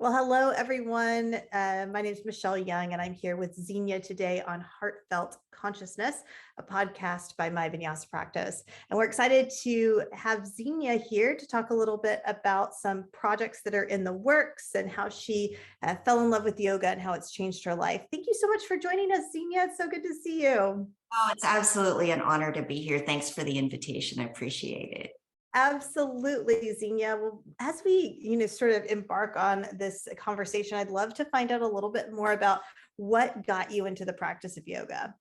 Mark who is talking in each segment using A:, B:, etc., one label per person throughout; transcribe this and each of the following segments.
A: Well, hello, everyone. My name is Michelle Young, and I'm here with Xenia today on Heartfelt Consciousness, a podcast by my Vinyasa practice. And we're excited to have Xenia here to talk a little bit about some projects that are in the works and how she fell in love with yoga and how it's changed her life. Thank you so much for joining us, Xenia. It's so good to see you.
B: Oh, it's absolutely an honor to be here. Thanks for the invitation. I appreciate it.
A: Absolutely, Xenia. Well, as we, sort of embark on this conversation, I'd love to find out a little bit more about what got you into the practice of yoga.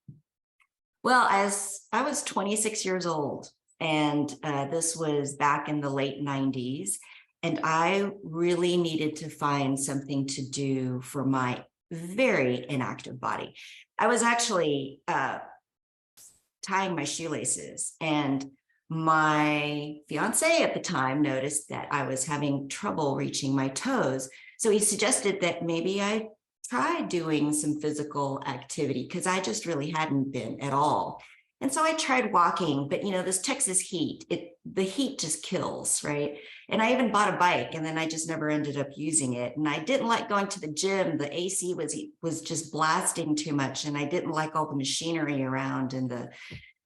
B: Well, as I was 26 years old, and this was back in the late 90s, and I really needed to find something to do for my very inactive body. I was actually tying my shoelaces, and my fiance at the time noticed that I was having trouble reaching my toes. So he suggested that maybe I try doing some physical activity because I just really hadn't been at all. And so I tried walking, but this Texas heat, the heat just kills, right? And I even bought a bike, and then I just never ended up using it. And I didn't like going to the gym. The AC was just blasting too much, and I didn't like all the machinery around and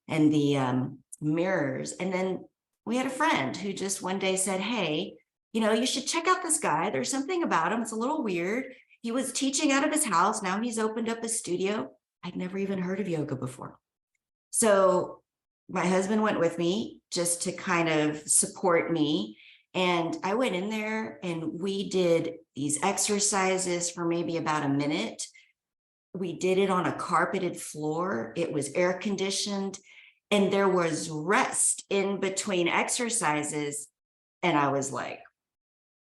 B: the mirrors. And then we had a friend who just one day said, hey, you should check out this guy. There's something about him. It's a little weird. He was teaching out of his house. Now he's opened up a studio. I'd never even heard of yoga before. So my husband went with me just to kind of support me. And I went in there and we did these exercises for maybe about a minute. We did it on a carpeted floor. It was air conditioned. And there was rest in between exercises. And I was like,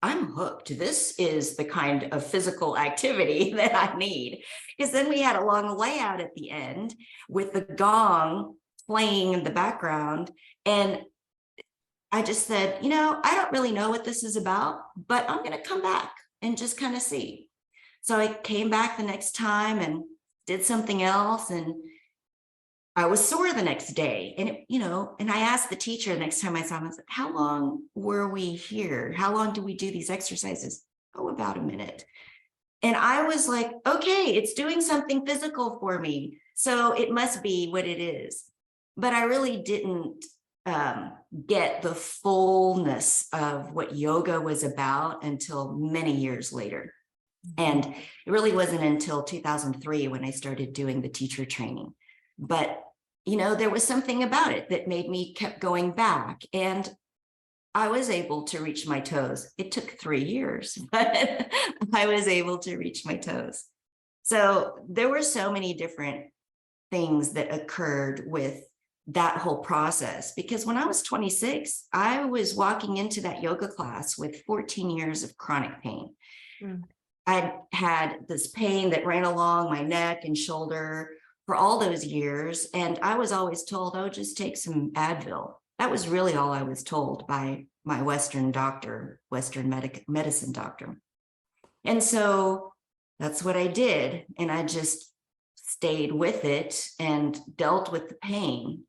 B: I'm hooked. This is the kind of physical activity that I need. Because then we had a long layout at the end with the gong playing in the background. And I just said, I don't really know what this is about, but I'm going to come back and just kind of see. So I came back the next time and did something else. And I was sore the next day, and and I asked the teacher the next time I saw him, I said, how long were we here? How long do we do these exercises? Oh, about a minute. And I was like, okay, it's doing something physical for me. So it must be what it is. But I really didn't get the fullness of what yoga was about until many years later. And it really wasn't until 2003 when I started doing the teacher training. But, there was something about it that made me kept going back, and I was able to reach my toes. It took 3 years, but I was able to reach my toes. So there were so many different things that occurred with that whole process, because when I was 26, I was walking into that yoga class with 14 years of chronic pain. I had this pain that ran along my neck and shoulder for all those years. And I was always told, oh, just take some Advil. That was really all I was told by my Western doctor, Western medicine doctor. And so that's what I did. And I just stayed with it and dealt with the pain.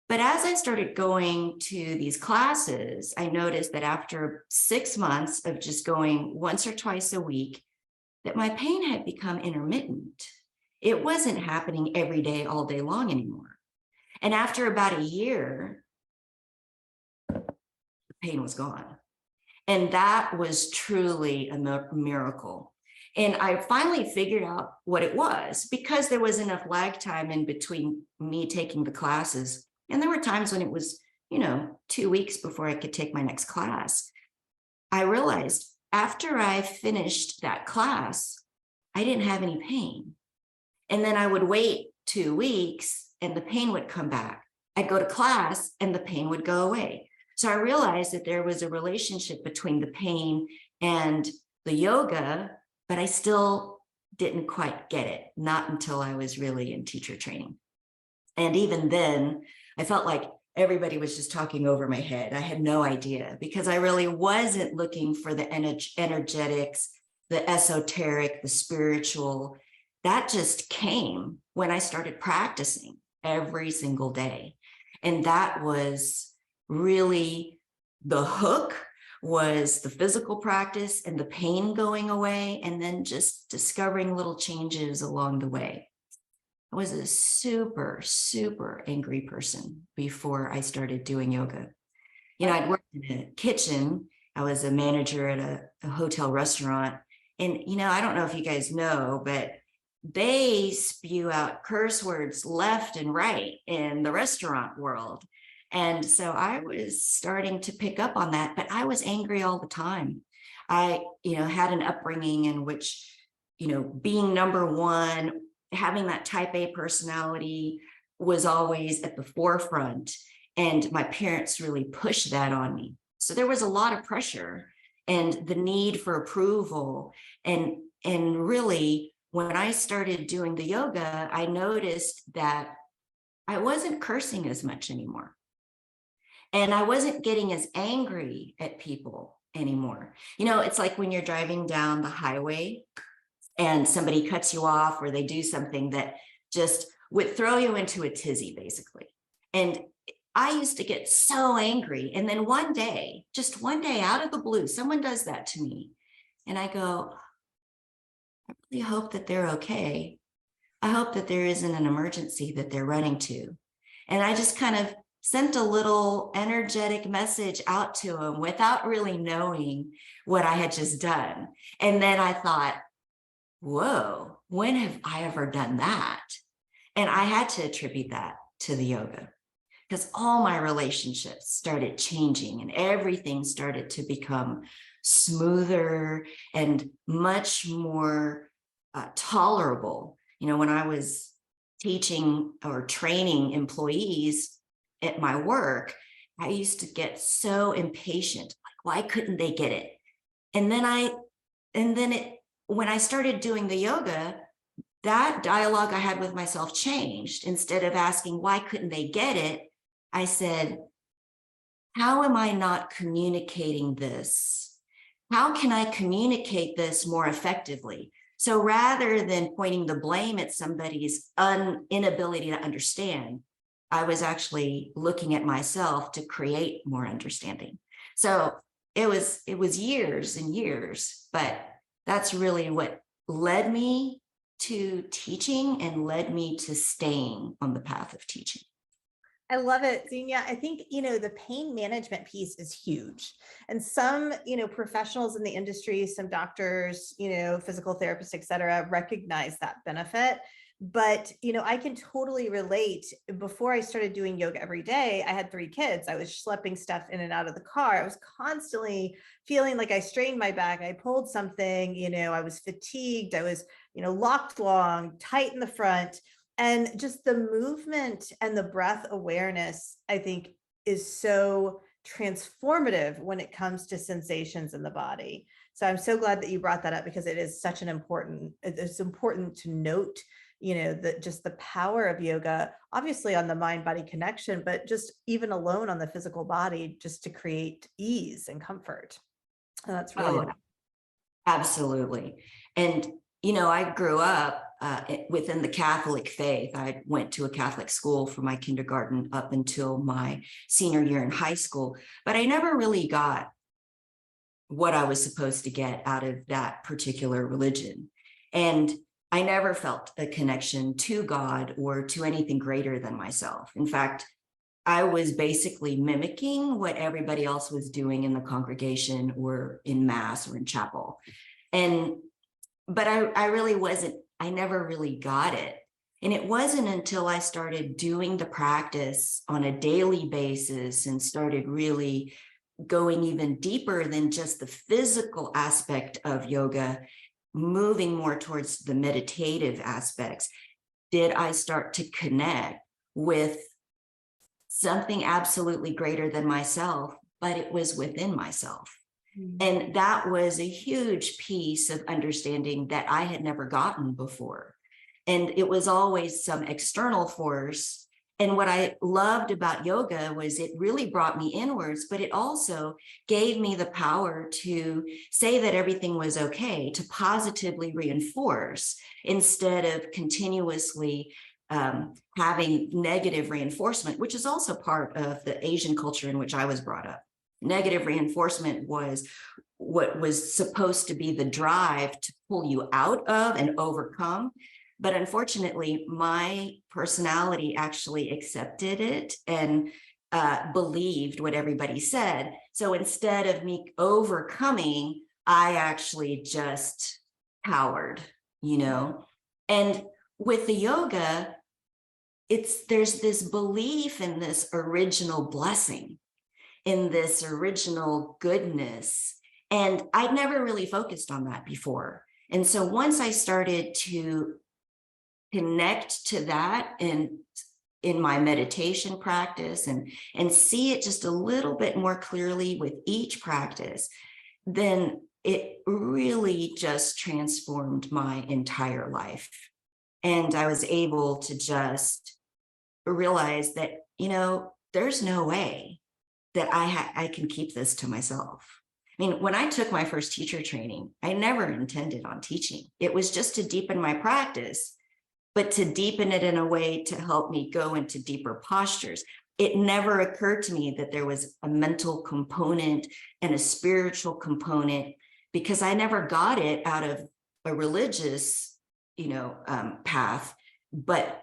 B: But as I started going to these classes, I noticed that after 6 months of just going once or twice a week, that my pain had become intermittent. It wasn't happening every day, all day long anymore. And after about a year, the pain was gone. And that was truly a miracle. And I finally figured out what it was, because there was enough lag time in between me taking the classes. And there were times when it was, 2 weeks before I could take my next class. I realized after I finished that class, I didn't have any pain. And then I would wait 2 weeks and the pain would come back. I'd go to class and the pain would go away. So I realized that there was a relationship between the pain and the yoga, but I still didn't quite get it, not until I was really in teacher training. And even then, I felt like everybody was just talking over my head. I had no idea, because I really wasn't looking for the energetics, the esoteric, the spiritual. That just came when I started practicing every single day. And that was really the hook was the physical practice and the pain going away, and then just discovering little changes along the way. I was a super, super angry person before I started doing yoga. You know, I'd worked in a kitchen. I was a manager at a hotel restaurant. And, you know, I don't know if you guys know, but they spew out curse words left and right in the restaurant world. And so I was starting to pick up on that, but I was angry all the time. I, you know, had an upbringing in which, you know, being number one, having that type A personality was always at the forefront. And my parents really pushed that on me. So there was a lot of pressure and the need for approval. And really, when I started doing the yoga, I noticed that I wasn't cursing as much anymore. And I wasn't getting as angry at people anymore. You know, it's like when you're driving down the highway and somebody cuts you off or they do something that just would throw you into a tizzy, basically. And I used to get so angry. And then one day, just one day out of the blue, someone does that to me. And I go, I really hope that they're okay. I hope that there isn't an emergency that they're running to. And I just kind of sent a little energetic message out to them without really knowing what I had just done. And then I thought, whoa, when have I ever done that? And I had to attribute that to the yoga, because all my relationships started changing and everything started to become smoother and much more tolerable. You know, when I was teaching or training employees at my work, I used to get so impatient. Like, why couldn't they get it? And then when I started doing the yoga, that dialogue I had with myself changed. Instead of asking, why couldn't they get it? I said, how am I not communicating this? How can I communicate this more effectively? So rather than pointing the blame at somebody's inability to understand, I was actually looking at myself to create more understanding. So it was years and years, but that's really what led me to teaching and led me to staying on the path of teaching.
A: I love it, Xenia. I think, you know, the pain management piece is huge. And some, you know, professionals in the industry, some doctors, you know, physical therapists, et cetera, recognize that benefit. But, you know, I can totally relate. Before I started doing yoga every day, I had 3 kids. I was schlepping stuff in and out of the car. I was constantly feeling like I strained my back. I pulled something, you know, I was fatigued. I was, you know, locked long, tight in the front. And just the movement and the breath awareness, I think, is so transformative when it comes to sensations in the body. So I'm so glad that you brought that up, because it is such an it's important to note, you know, that just the power of yoga, obviously on the mind-body connection, but just even alone on the physical body, just to create ease and comfort. And that's really
B: Absolutely. And, you know, I grew up within the Catholic faith. I went to a Catholic school for my kindergarten up until my senior year in high school, but I never really got what I was supposed to get out of that particular religion. And I never felt a connection to God or to anything greater than myself. In fact, I was basically mimicking what everybody else was doing in the congregation or in mass or in chapel. But I really wasn't, I never really got it. And it wasn't until I started doing the practice on a daily basis and started really going even deeper than just the physical aspect of yoga, moving more towards the meditative aspects, did I start to connect with something absolutely greater than myself, but it was within myself. And that was a huge piece of understanding that I had never gotten before. And it was always some external force. And what I loved about yoga was it really brought me inwards, but it also gave me the power to say that everything was okay, to positively reinforce instead of continuously having negative reinforcement, which is also part of the Asian culture in which I was brought up. Negative reinforcement was what was supposed to be the drive to pull you out of and overcome. But unfortunately, my personality actually accepted it and believed what everybody said. So instead of me overcoming, I actually just powered, you know. And with the yoga, there's this belief in this original blessing, in this original goodness. And I'd never really focused on that before. And so once I started to connect to that in my meditation practice and see it just a little bit more clearly with each practice, then it really just transformed my entire life. And I was able to just realize that, you know, there's no way that I can keep this to myself. I mean, when I took my first teacher training, I never intended on teaching. It was just to deepen my practice, but to deepen it in a way to help me go into deeper postures. It never occurred to me that there was a mental component and a spiritual component, because I never got it out of a religious, path, but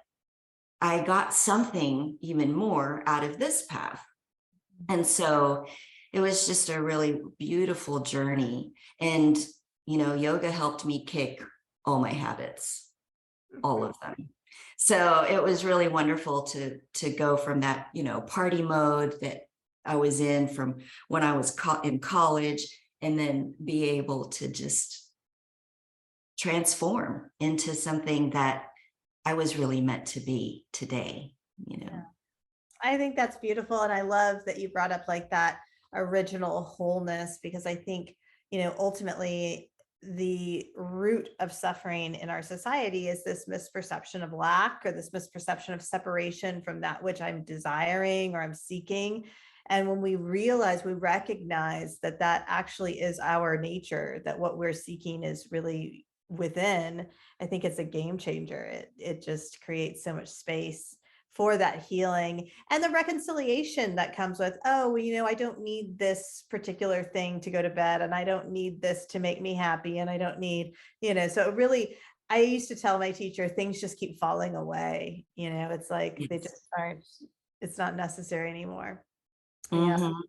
B: I got something even more out of this path. And so it was just a really beautiful journey. And, yoga helped me kick all my habits, all of them. So it was really wonderful to go from that, party mode that I was in from when I was in college, and then be able to just transform into something that I was really meant to be today,
A: Yeah. I think that's beautiful. And I love that you brought up like that original wholeness, because I think, ultimately the root of suffering in our society is this misperception of lack, or this misperception of separation from that which I'm desiring or I'm seeking. And when we recognize that that actually is our nature, that what we're seeking is really within, I think it's a game changer. It just creates so much space for that healing and the reconciliation that comes with, oh, well, I don't need this particular thing to go to bed, and I don't need this to make me happy, and I don't need, so it really, I used to tell my teacher, things just keep falling away. It's like they just aren't, it's not necessary anymore. Yeah.
B: Mm-hmm.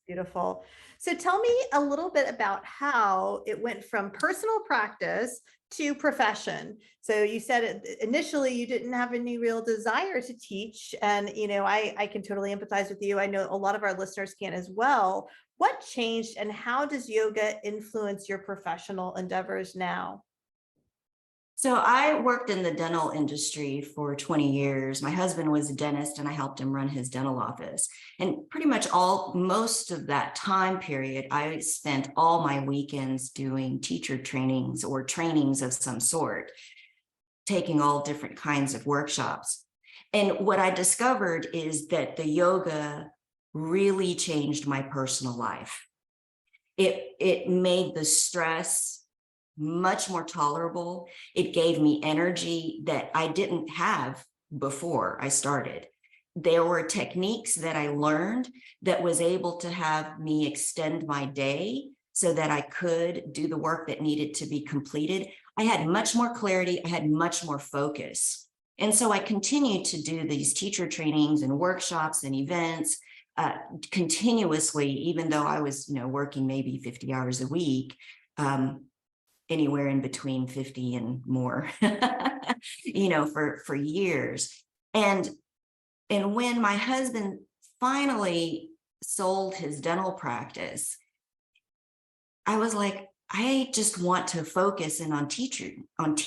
A: Beautiful. So tell me a little bit about how it went from personal practice to profession. So you said initially you didn't have any real desire to teach. And, I can totally empathize with you. I know a lot of our listeners can as well. What changed, and how does yoga influence your professional endeavors now?
B: So I worked in the dental industry for 20 years. My husband was a dentist, and I helped him run his dental office. And pretty much most of that time period, I spent all my weekends doing teacher trainings or trainings of some sort, taking all different kinds of workshops. And what I discovered is that the yoga really changed my personal life. It made the stress much more tolerable. It gave me energy that I didn't have before I started. There were techniques that I learned that was able to have me extend my day so that I could do the work that needed to be completed. I had much more clarity. I had much more focus. And so I continued to do these teacher trainings and workshops and events continuously, even though I was, working maybe 50 hours a week. Anywhere in between 50 and more, for years. And when my husband finally sold his dental practice, I was like, I just want to focus in on teaching and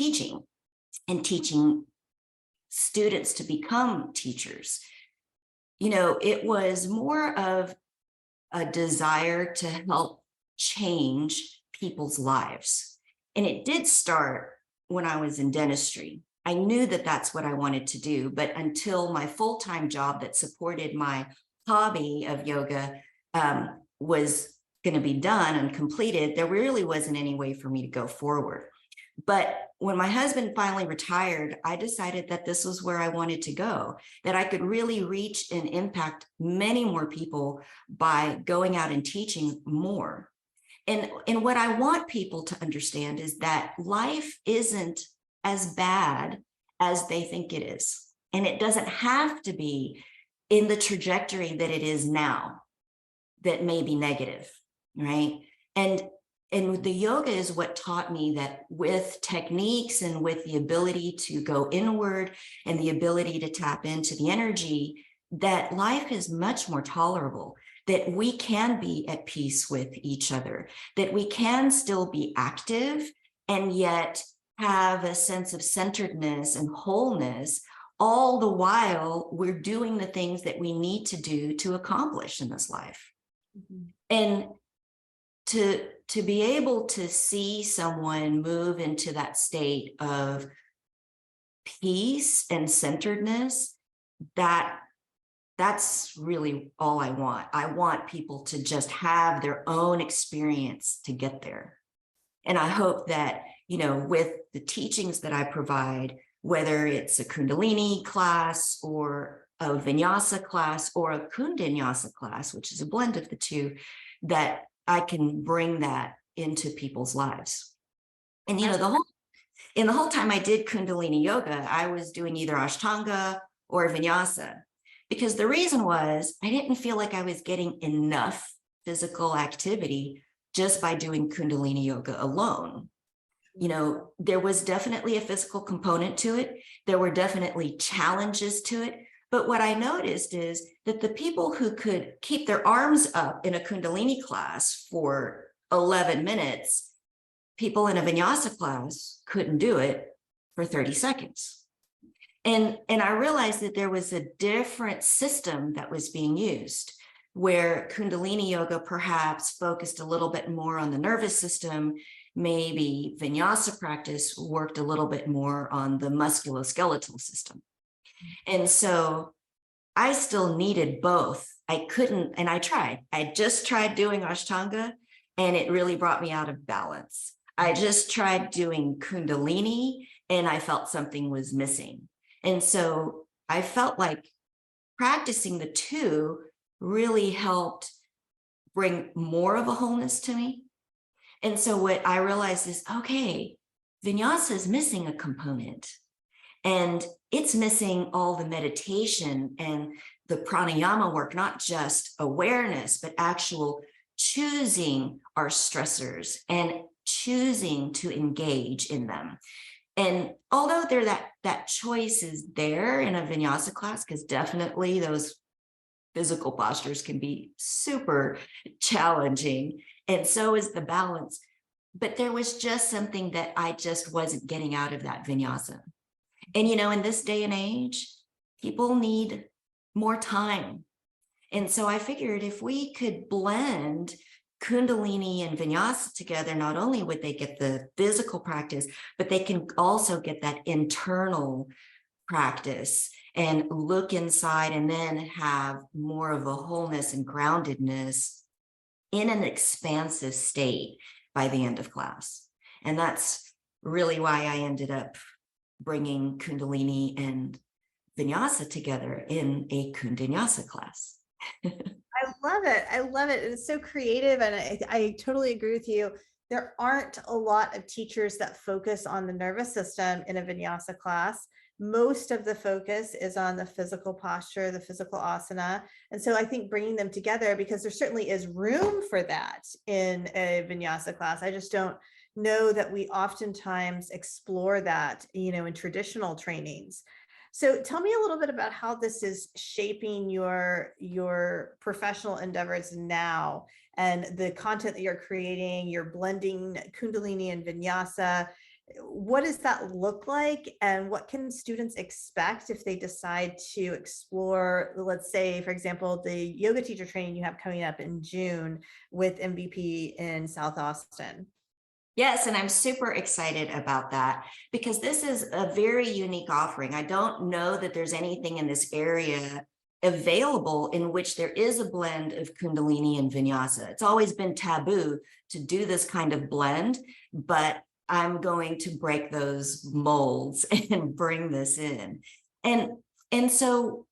B: teaching students to become teachers. It was more of a desire to help change people's lives. And it did start when I was in dentistry. I knew that that's what I wanted to do, but until my full-time job that supported my hobby of yoga was going to be done and completed, there really wasn't any way for me to go forward. But when my husband finally retired, I decided that this was where I wanted to go, that I could really reach and impact many more people by going out and teaching more. And what I want people to understand is that life isn't as bad as they think it is. And it doesn't have to be in the trajectory that it is now that may be negative, right? And the yoga is what taught me that with techniques and with the ability to go inward and the ability to tap into the energy, that life is much more tolerable, that we can be at peace with each other, that we can still be active and yet have a sense of centeredness and wholeness, all the while we're doing the things that we need to do to accomplish in this life. Mm-hmm. And to be able to see someone move into that state of peace and centeredness, that's really all I want. I want people to just have their own experience to get there. And I hope that, with the teachings that I provide, whether it's a Kundalini class or a Vinyasa class or a Kundinyasa class, which is a blend of the two, that I can bring that into people's lives. And, the whole time I did Kundalini yoga, I was doing either Ashtanga or Vinyasa, because the reason was I didn't feel like I was getting enough physical activity just by doing Kundalini yoga alone. There was definitely a physical component to it. There were definitely challenges to it. But what I noticed is that the people who could keep their arms up in a Kundalini class for 11 minutes, people in a Vinyasa class couldn't do it for 30 seconds. And I realized that there was a different system that was being used, where Kundalini yoga perhaps focused a little bit more on the nervous system. Maybe Vinyasa practice worked a little bit more on the musculoskeletal system. And so I still needed both. I couldn't, and I tried. I just tried doing Ashtanga, and it really brought me out of balance. I just tried doing Kundalini, and I felt something was missing. And so I felt like practicing the two really helped bring more of a wholeness to me. And so what I realized is, okay, Vinyasa is missing a component, and it's missing all the meditation and the pranayama work, not just awareness, but actual choosing our stressors and choosing to engage in them. And although that choice is there in a Vinyasa class, because definitely those physical postures can be super challenging, and so is the balance. But there was just something that I just wasn't getting out of that Vinyasa. And, in this day and age, people need more time. And so I figured if we could blend Kundalini and Vinyasa together, not only would they get the physical practice, but they can also get that internal practice and look inside and then have more of a wholeness and groundedness in an expansive state by the end of class. And that's really why I ended up bringing Kundalini and Vinyasa together in a Kundinyasa class.
A: I love it. I love it. It's so creative. And I totally agree with you. There aren't a lot of teachers that focus on the nervous system in a Vinyasa class. Most of the focus is on the physical posture, the physical asana. And so I think bringing them together, because there certainly is room for that in a Vinyasa class. I just don't know that we oftentimes explore that, in traditional trainings. So tell me a little bit about how this is shaping your professional endeavors now, and the content that you're creating. You're blending Kundalini and Vinyasa. What does that look like, and what can students expect if they decide to explore, let's say, for example, the yoga teacher training you have coming up in June with MVP in South Austin?
B: Yes, and I'm super excited about that, because this is a very unique offering. I don't know that there's anything in this area available in which there is a blend of Kundalini and Vinyasa. It's always been taboo to do this kind of blend, but I'm going to break those molds and bring this in. And so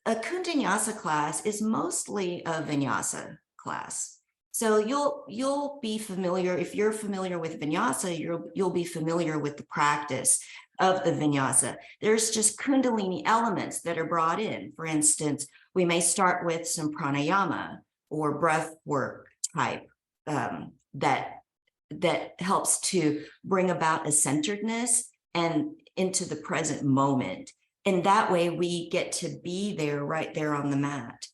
B: a Kundinyasa class is mostly a Vinyasa class. So you'll be familiar, if you're familiar with Vinyasa, you'll be familiar with the practice of the Vinyasa. There's just Kundalini elements that are brought in. For instance, we may start with some pranayama or breath work type that helps to bring about a centeredness and into the present moment. And that way we get to be there, right there on the mat,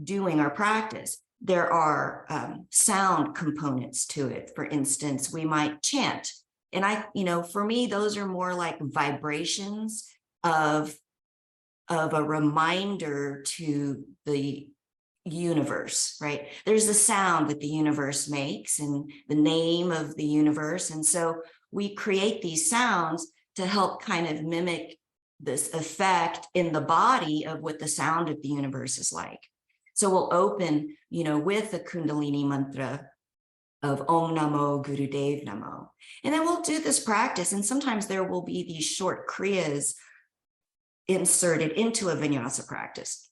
B: doing our practice. There are sound components to it. For instance, we might chant. And for me, those are more like vibrations of a reminder to the universe, right? There's a sound that the universe makes and the name of the universe. And so we create these sounds to help kind of mimic this effect in the body of what the sound of the universe is like. So we'll open, with the Kundalini mantra of Om Namo Gurudev Namo. And then we'll do this practice. And sometimes there will be these short kriyas inserted into a Vinyasa practice.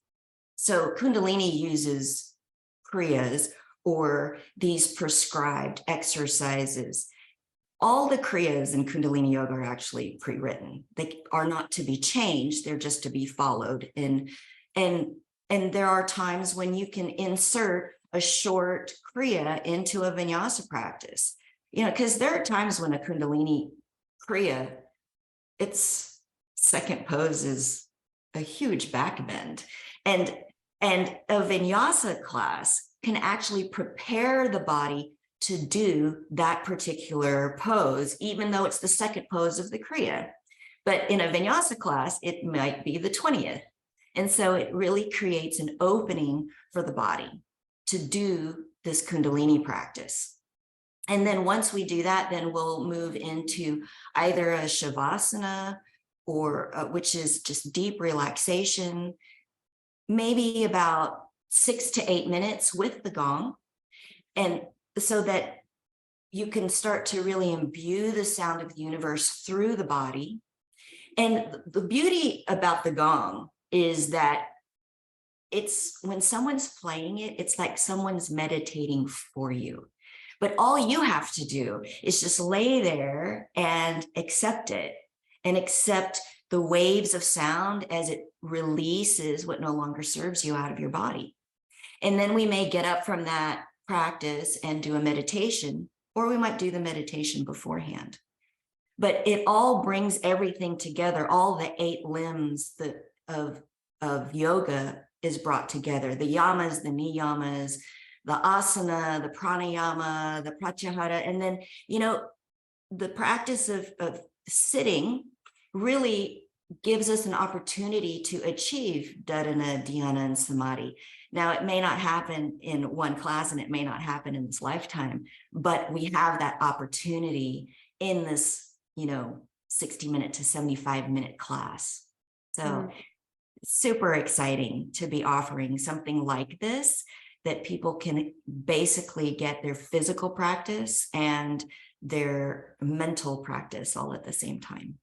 B: So Kundalini uses kriyas or these prescribed exercises. All the kriyas in Kundalini yoga are actually pre-written. They are not to be changed. They're just to be followed. And there are times when you can insert a short kriya into a Vinyasa practice, because there are times when a Kundalini kriya, its second pose is a huge back bend. And a Vinyasa class can actually prepare the body to do that particular pose, even though it's the second pose of the kriya. But in a Vinyasa class, it might be the 20th. And so it really creates an opening for the body to do this Kundalini practice. And then once we do that, then we'll move into either a Shavasana or which is just deep relaxation, maybe about 6 to 8 minutes with the gong. And so that you can start to really imbue the sound of the universe through the body. And the beauty about the gong is that it's when someone's playing it, it's like someone's meditating for you. But all you have to do is just lay there and accept it and accept the waves of sound as it releases what no longer serves you out of your body. And then we may get up from that practice and do a meditation, or we might do the meditation beforehand. But it all brings everything together. All the 8 limbs of yoga is brought together. The yamas, the niyamas, the asana, the pranayama, the pratyahara. And then, the practice of sitting really gives us an opportunity to achieve dharana, dhyana, and samadhi. Now, it may not happen in one class and it may not happen in this lifetime, but we have that opportunity in this, 60-minute to 75-minute class. So super exciting to be offering something like this, that people can basically get their physical practice and their mental practice all at the same time.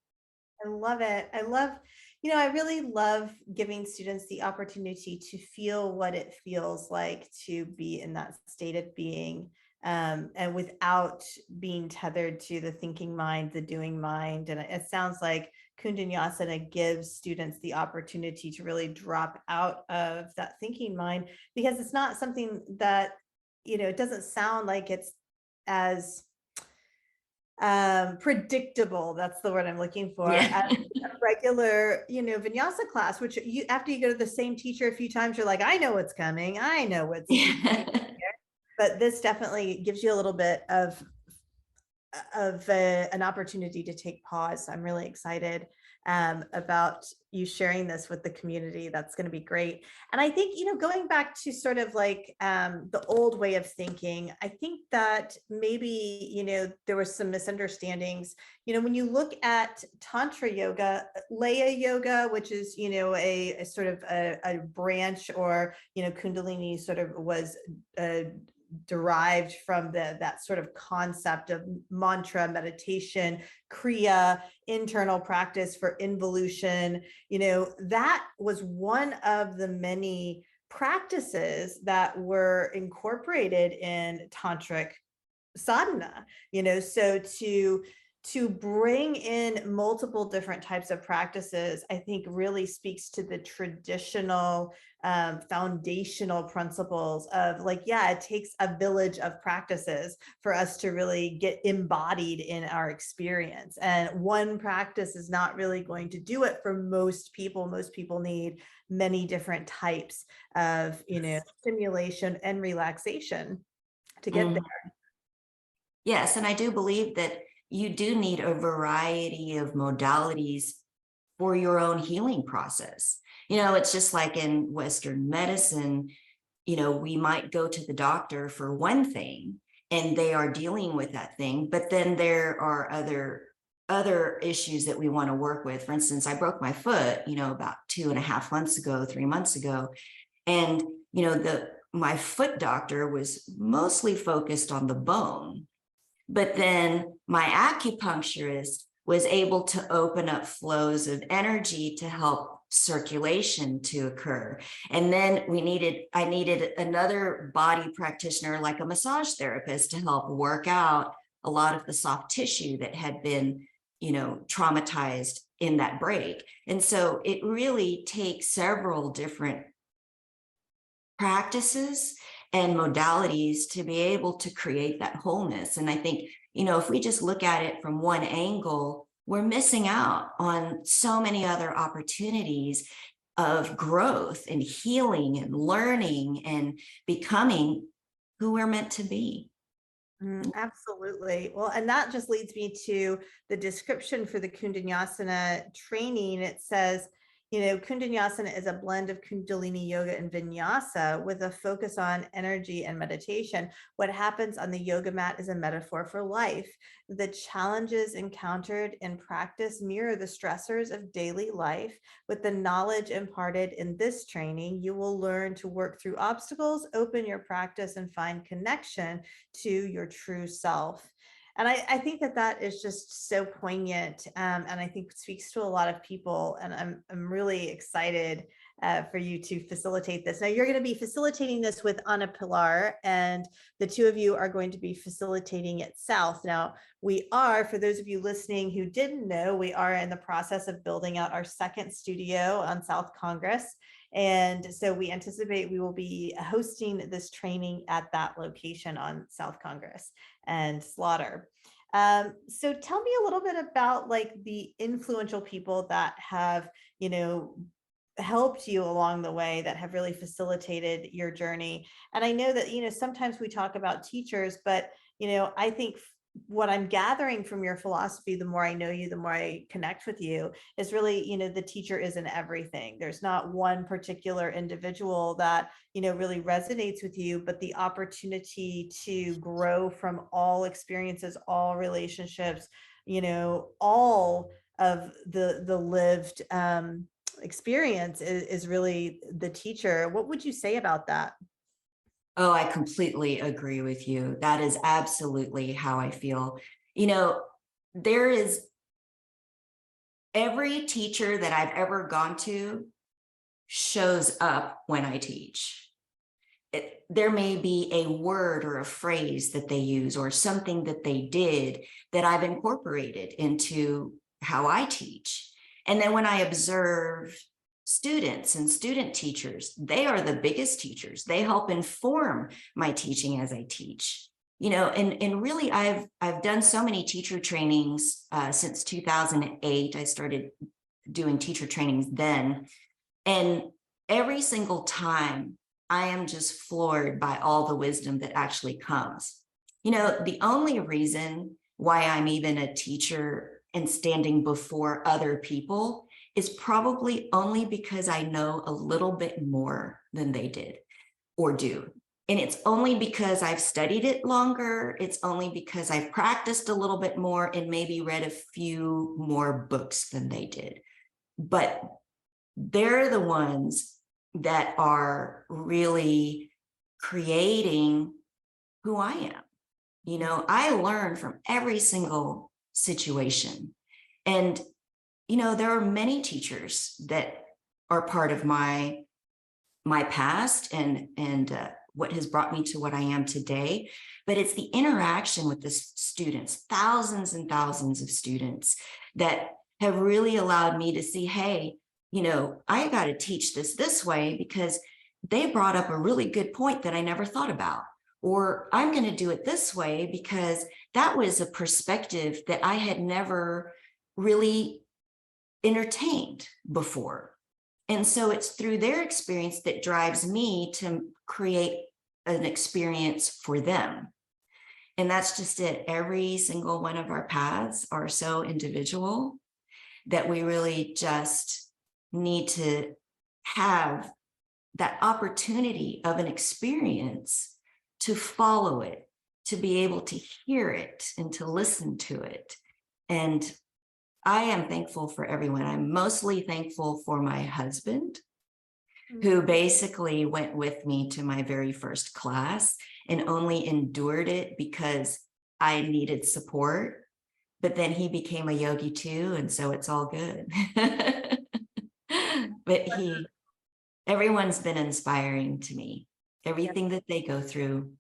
A: I love it. I really love giving students the opportunity to feel what it feels like to be in that state of being, and without being tethered to the thinking mind, the doing mind. And it sounds like Kundinyasa gives students the opportunity to really drop out of that thinking mind, because it's not something that, it doesn't sound like it's as predictable, that's the word I'm looking for,
B: Yeah.
A: as a regular, Vinyasa class, which after you go to the same teacher a few times, you're like, I know what's coming, I know what's
B: Yeah.
A: but this definitely gives you a little bit of an opportunity to take pause. So I'm really excited about you sharing this with the community. That's going to be great. And I think, going back to sort of like the old way of thinking, I think that maybe, there was some misunderstandings. When you look at Tantra yoga, Laya yoga, which is, a sort of a branch, or, Kundalini sort of was derived from that sort of concept of mantra, meditation, kriya, internal practice for involution. That was one of the many practices that were incorporated in tantric sadhana, so to bring in multiple different types of practices, I think really speaks to the traditional foundational principles of it takes a village of practices for us to really get embodied in our experience. And one practice is not really going to do it for most people. Most people need many different types of, stimulation and relaxation to get there.
B: Yes, and I do believe that you do need a variety of modalities for your own healing process. It's just like in Western medicine, we might go to the doctor for one thing and they are dealing with that thing, but then there are other issues that we want to work with. For instance, I broke my foot, about 2.5 months ago, 3 months ago. And, my foot doctor was mostly focused on the bone. But then my acupuncturist was able to open up flows of energy to help circulation to occur. And then I needed another body practitioner, like a massage therapist, to help work out a lot of the soft tissue that had been, traumatized in that break. And so it really takes several different practices and modalities to be able to create that wholeness. And I think, if we just look at it from one angle, we're missing out on so many other opportunities of growth and healing and learning and becoming who we're meant to be.
A: Absolutely. Well, and that just leads me to the description for the Kundinyasa training. It says, Kundinyasana is a blend of Kundalini yoga and Vinyasa with a focus on energy and meditation. What happens on the yoga mat is a metaphor for life. The challenges encountered in practice mirror the stressors of daily life. With the knowledge imparted in this training, you will learn to work through obstacles, open your practice, and find connection to your true self. And I think that is just so poignant, and I think speaks to a lot of people. And I'm really excited for you to facilitate this. Now, you're going to be facilitating this with Ana Pilar, and the two of you are going to be facilitating it south. Now, we are, for those of you listening who didn't know, we are in the process of building out our second studio on South Congress. And so we anticipate we will be hosting this training at that location on South Congress and Slaughter. So tell me a little bit about the influential people that have, helped you along the way, that have really facilitated your journey. And I know that, sometimes we talk about teachers, but, I think what I'm gathering from your philosophy, the more I know you, the more I connect with you, is really, the teacher isn't everything. There's not one particular individual that, really resonates with you, but the opportunity to grow from all experiences, all relationships, all of the lived experience is really the teacher. What would you say about that?
B: Oh, I completely agree with you. That is absolutely how I feel. There is every teacher that I've ever gone to shows up when I teach. There may be a word or a phrase that they use or something that they did that I've incorporated into how I teach. And then when I observe students and student teachers, they are the biggest teachers. They help inform my teaching as I teach. And really I've done so many teacher trainings since 2008. I started doing teacher trainings then. And every single time I am just floored by all the wisdom that actually comes. The only reason why I'm even a teacher and standing before other people is probably only because I know a little bit more than they did or do. And it's only because I've studied it longer. It's only because I've practiced a little bit more and maybe read a few more books than they did. But they're the ones that are really creating who I am. You know, I learn from every single situation. And, you know, there are many teachers that are part of my past and what has brought me to what I am today. But it's the interaction with the students, thousands and thousands of students, that have really allowed me to see, hey, you know, I got to teach this way because they brought up a really good point that I never thought about. Or I'm going to do it this way because that was a perspective that I had never really entertained before. And so it's through their experience that drives me to create an experience for them. And that's just it. Every single one of our paths are so individual that we really just need to have that opportunity of an experience to follow it, to be able to hear it and to listen to it. And I am thankful for everyone. I'm mostly thankful for my husband, who basically went with me to my very first class and only endured it because I needed support. But then he became a yogi too, and so it's all good. But everyone's been inspiring to me. Everything that they go through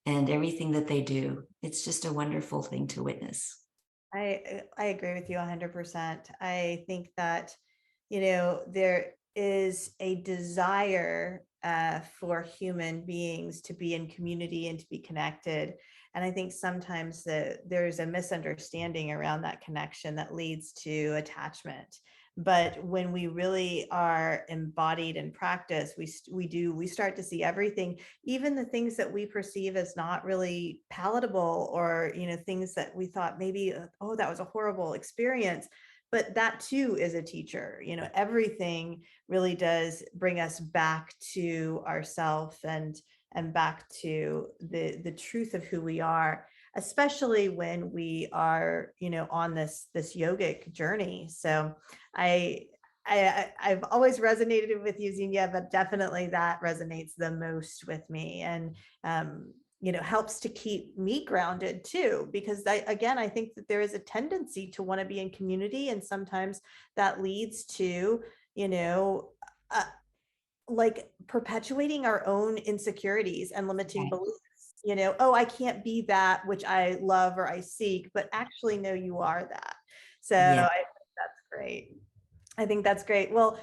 B: and everything that they do, it's just a wonderful thing to witness.
A: I agree with you 100%. I think that, you know, there is a desire for human beings to be in community and to be connected. And I think sometimes there's a misunderstanding around that connection that leads to attachment. But when we really are embodied in practice, we start to see everything, even the things that we perceive as not really palatable, or, you know, things that we thought maybe, oh, that was a horrible experience. But that too is a teacher. You know, everything really does bring us back to ourself and back to the truth of who we are, especially when we are, you know, on this yogic journey. So I've always resonated with you, Xenia, but definitely that resonates the most with me, and you know, helps to keep me grounded too, because I think that there is a tendency to want to be in community, and sometimes that leads to, you know, like perpetuating our own insecurities and limiting beliefs. You know, oh, I can't be that which I love or I seek, but actually, no, you are that. So
B: Yeah.
A: I think that's great. I think that's great. Well,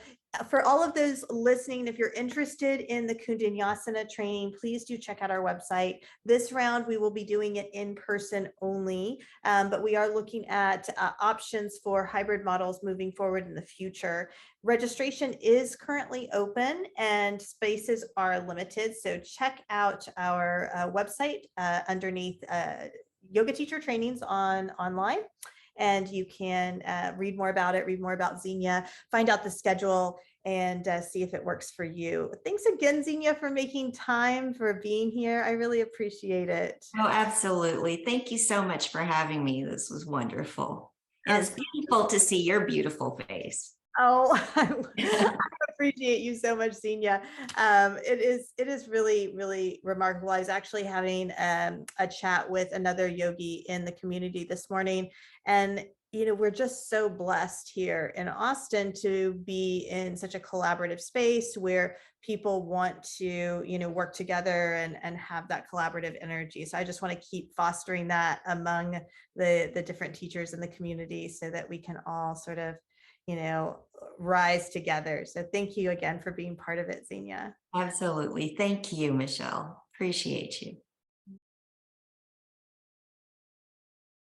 A: for all of those listening, if you're interested in the Kundinyasa training, please do check out our website. This round, we will be doing it in person only, but we are looking at options for hybrid models moving forward in the future. Registration is currently open and spaces are limited. So check out our website underneath yoga teacher trainings online. And you can read more about it, read more about Xenia, find out the schedule, and see if it works for you. Thanks again, Xenia, for making time, for being here. I really appreciate it.
B: Oh, absolutely. Thank you so much for having me. This was wonderful. And it's beautiful to see your beautiful face.
A: Oh, I appreciate you so much, Xenia. It is really, really remarkable. I was actually having a chat with another yogi in the community this morning, and you know, we're just so blessed here in Austin to be in such a collaborative space where people want to, you know, work together and have that collaborative energy. So I just want to keep fostering that among the different teachers in the community so that we can all sort of, you know, rise together. So thank you again for being part of it, Xenia.
B: Absolutely. Thank you, Michelle. Appreciate you.